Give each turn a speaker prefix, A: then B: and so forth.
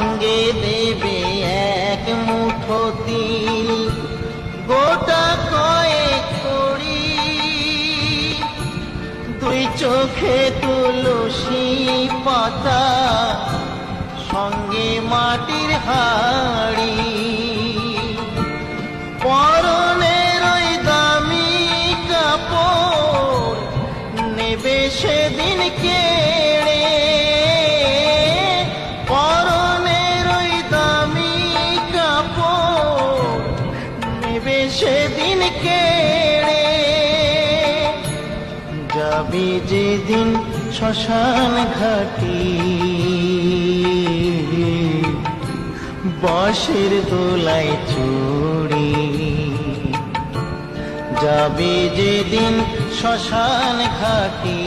A: সঙ্গে দেবে এক মুঠো তিল, গোটা কয়েক কড়ি, দুই চোখে তুলসী পাতা, সঙ্গে মাটির হাড়ি। পরনের ওই দামি কাপড় নেবে সেদিন কেড়ে, পরনের ওই দামি কাপড় নেবে সেদিন কেড়ে। যাবি যেদিন শ্মশান ঘাটি, বাঁশের দোলায় চড়ি, যাবি যেদিন শ্মশান ঘাটি।